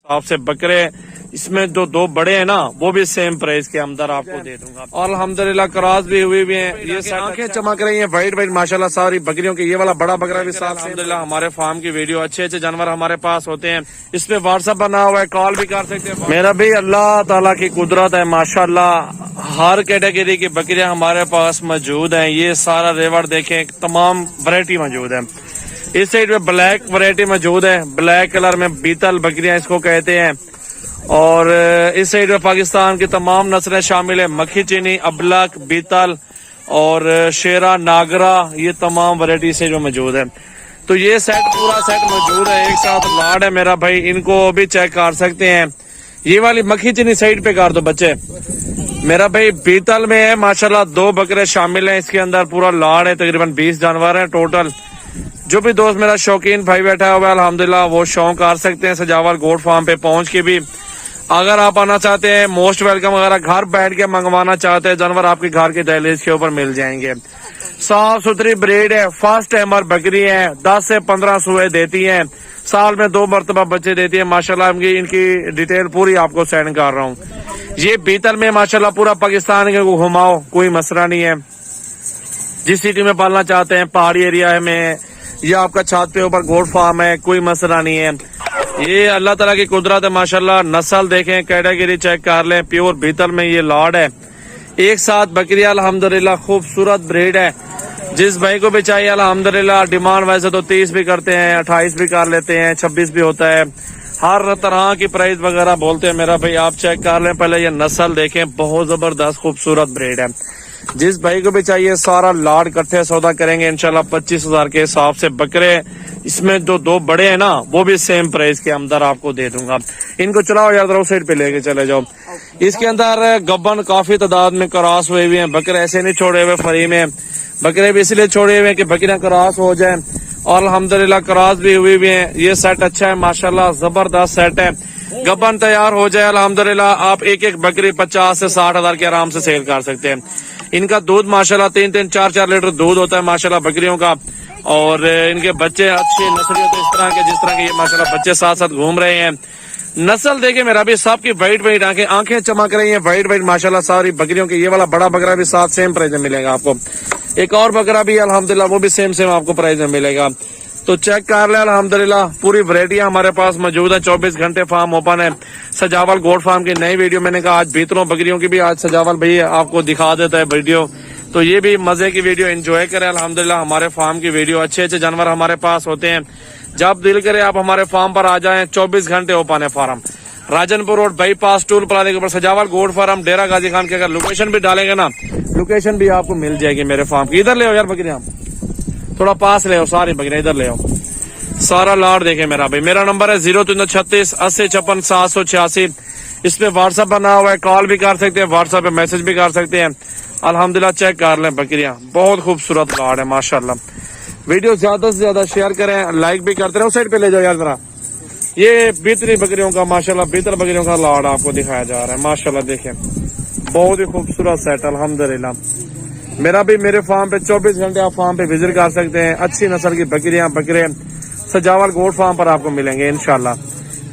आपसे बकरे इसमें जो दो बड़े हैं ना वो भी सेम प्राइस के अंदर आपको दे दूंगा। और अल्हम्दुलिल्लाह क्रॉस भी हुई भी हैं, ये आंखें चमक रही हैं वाइट वाइट माशाल्लाह सारी बकरियों की। ये वाला बड़ा बकरा भी साथ अल्हम्दुलिल्लाह हमारे फार्म की वीडियो अच्छे जानवर हमारे पास होते हैं। इस पे व्हाट्सएप बना हुआ है, कॉल भी कर सकते हैं। मेरा भी अल्लाह ताला की कुदरत है माशाल्लाह, हर कैटेगरी की बकरियां हमारे पास मौजूद हैं। ये सारा रेवड़ देखें, तमाम वैरायटी मौजूद है। इस साइड में ब्लैक वैरायटी मौजूद है, ब्लैक कलर में बीतल बकरियां इसको कहते हैं। और इस साइड में पाकिस्तान की तमाम नस्लें शामिल है, मक्खी चीनी, अबलक, बीतल और शेरा, नागरा, ये तमाम वैरायटी से जो मौजूद है। तो ये सेट पूरा सेट मौजूद है, एक साथ लाड है मेरा भाई, इनको भी चेक कर सकते हैं। ये वाली मक्खी चीनी साइड पे कर दो बच्चे मेरा भाई, बीतल में है माशाल्लाह, दो बकरे शामिल हैं इसके अंदर, पूरा लाड है, तकरीबन 20 जानवर है टोटल। जो भी दोस्त मेरा शौकीन भाई बैठा हुआ है अल्हम्दुलिल्लाह वो शौक कर सकते हैं सजावल गोट फार्म पे पहुंच के भी। अगर आप आना चाहते हैं मोस्ट वेलकम, अगर घर बैठ के मंगवाना चाहते हैं जानवर आपके घर के दहलीज के ऊपर मिल जाएंगे। साफ सुथरी ब्रीड है, फर्स्ट टाइमर बकरी है, 10 से 15 सुए देती है, साल में 2 मरतबा बच्चे देती है माशाल्लाह। इनकी डिटेल पूरी आपको सेंड कर रहा हूँ। ये बीतल में माशाल्लाह पूरा पाकिस्तान के घुमाओ, कोई मसला नहीं है। जिस सिटी में पालना चाहते हैं, पहाड़ी एरिया में या आपका छत पे ऊपर गोट फार्म है, कोई मसला नहीं है। ये अल्लाह ताला की कुदरत है माशाल्लाह। नस्ल देखें, कैटेगरी चेक कर लें, प्योर बीतल में ये लॉर्ड है। एक साथ बकरियां अल्हम्दुलिल्लाह खूबसूरत ब्रीड है। जिस भाई को भी चाहिए अल्हम्दुलिल्लाह, डिमांड वैसे तो 30 भी करते हैं, 28 भी कर लेते हैं, 26 भी होता है, हर तरह की प्राइस वगैरह बोलते हैं मेरा भाई। आप चेक कर लें पहले, ये नस्ल देखें, बहुत जबरदस्त खूबसूरत ब्रीड है। जिस भाई को भी चाहिए सारा लाड इकट्ठे सौदा करेंगे इंशाल्लाह 25,000 के हिसाब से बकरे। इसमें जो दो बड़े हैं ना वो भी सेम प्राइस के अंदर आपको दे दूंगा। इनको चलाओ यार, रोड साइड पे लेके चले जाओ। इसके अंदर गब्बन काफी तादाद में क्रॉस हुए हुए हैं, बकरे ऐसे नहीं छोड़े हुए फ्री में, बकरे भी इसलिए छोड़े हुए हैं कि बकरियां क्रॉस हो जाए। और अल्हम्दुलिल्लाह क्रॉस भी हुई हुई है। ये सेट अच्छा है माशाल्लाह, जबरदस्त सेट है। गब्बन तैयार हो जाए अल्हम्दुलिल्लाह, आप एक एक बकरी 50 से 60 हजार के आराम से सेल कर सकते हैं। इनका दूध माशाल्लाह 3-3, 4-4 लीटर दूध होता है माशाल्लाह बकरियों का। और इनके बच्चे अच्छे नस्ली होते हैं इस तरह के, जिस तरह के ये माशाल्लाह बच्चे साथ साथ घूम रहे हैं। नस्ल देखे मेरा भी, सबकी वाइट वाइट आंखें चमक रही हैं, वाइट वाइट माशाल्लाह सारी बकरियों की। ये वाला बड़ा बकरा भी साथ सेम प्राइस में मिलेगा आपको। एक और बकरा भी अल्हम्दुलिल्लाह वो भी सेम आपको प्राइस में मिलेगा। तो चेक कर ले अल्हम्दुलिल्लाह, पूरी वैरायटी हमारे पास मौजूद है। 24 घंटे फार्म ओपन है। सजावल गोट फार्म की नई वीडियो मैंने कहा आज बीतलों बकरियों की भी आज सजावल भाई आपको दिखा देता है वीडियो। तो ये भी मजे की वीडियो एंजॉय करें अल्हम्दुलिल्लाह। हमारे फार्म की वीडियो अच्छे जानवर हमारे पास होते हैं। जब दिल करे आप हमारे फार्म पर आ जाएं, 24 घंटे ओपन है farm. Rajanpur road bypass toll plaza के ऊपर सजावल गोट फार्म, डेरा गाजी खान की। अगर लोकेशन भी डालेंगे ना, लोकेशन भी आपको मिल जाएगी मेरे फार्म की। इधर ले आओ यार बकरियां, थोड़ा पास ले आओ, सारी बकरियां इधर ले आओ। सारा लाड देखे मेरा भाई। मेरा नंबर है 0336 80 56 786। इस पे व्हाट्सएप बना हुआ है, कॉल भी कर सकते हैं, व्हाट्सएप पे मैसेज भी कर सकते हैं। अल्हम्दुलिल्लाह चेक कर लें बकरियां, बहुत खूबसूरत लाड है माशाल्लाह। वीडियो ज्यादा से ज्यादा शेयर करें, लाइक भी करते रहे। उस साइड पे ले जाओ यार जरा। ये बीतरी बकरियों का माशाल्लाह, बीतर बकरियों का लाड आपको दिखाया जा रहा है माशाल्लाह। देखें बहुत ही खूबसूरत सेट अल्हम्दुलिल्लाह। मेरा भी मेरे फार्म पे 24 घंटे आप फार्म पे विजिट कर सकते हैं। अच्छी नस्ल की बकरियां बकरे सजावल गोट फार्म पर आपको मिलेंगे इंशाल्लाह।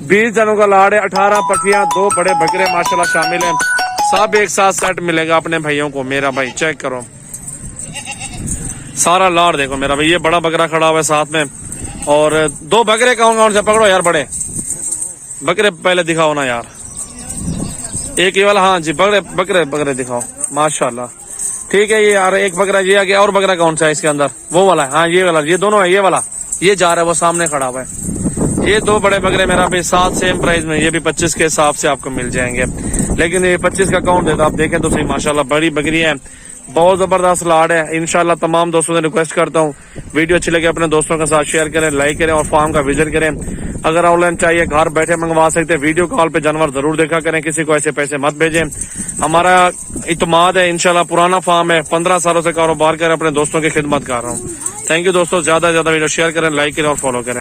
20 जनों का लाड है, 18 पठियां, 2 बड़े बकरे माशाल्लाह शामिल हैं। सब एक साथ सेट मिलेगा अपने भाइयों को मेरा भाई। चेक करो सारा लाड देखो मेरा भाई। ये बड़ा बकरा खड़ा हुआ है साथ में, और 2 बकरे कौन से पकड़ो यार, बड़े बकरे पहले दिखाओ ना यार। एक ये वाला, हाँ जी बकरे दिखाओ माशाल्लाह। ठीक है ये यार, एक बकरा ये आ गया। और बकरा कौन सा है इसके अंदर? वो वाला है, हाँ ये वाला, ये दोनों है। ये वाला ये जा रहा है, वो सामने खड़ा हुआ है। ये 2 बड़े बकरे मेरा भाई साथ सेम प्राइस में, ये भी 25 के हिसाब से आपको मिल जाएंगे। लेकिन ये 25 का काउंट देता, आप देखें तो सही माशाल्लाह बड़ी बकरी है, बहुत जबरदस्त लाड है। इंशाल्लाह तमाम दोस्तों से रिक्वेस्ट करता हूँ वीडियो अच्छी लगे अपने दोस्तों के साथ शेयर करें, लाइक करें और फार्म का विजिट करें। अगर ऑनलाइन चाहिए घर बैठे मंगवा सकते हैं। वीडियो कॉल पे जानवर जरूर देखा करें, किसी को ऐसे पैसे मत भेजें। हमारा इत्मीनान है इंशाल्लाह, पुराना फार्म है, 15 सालों से कारोबार कर अपने दोस्तों की खिदमत कर रहा हूँ। थैंक यू दोस्तों, ज्यादा से ज्यादा वीडियो शेयर करें, लाइक करें और फॉलो करें।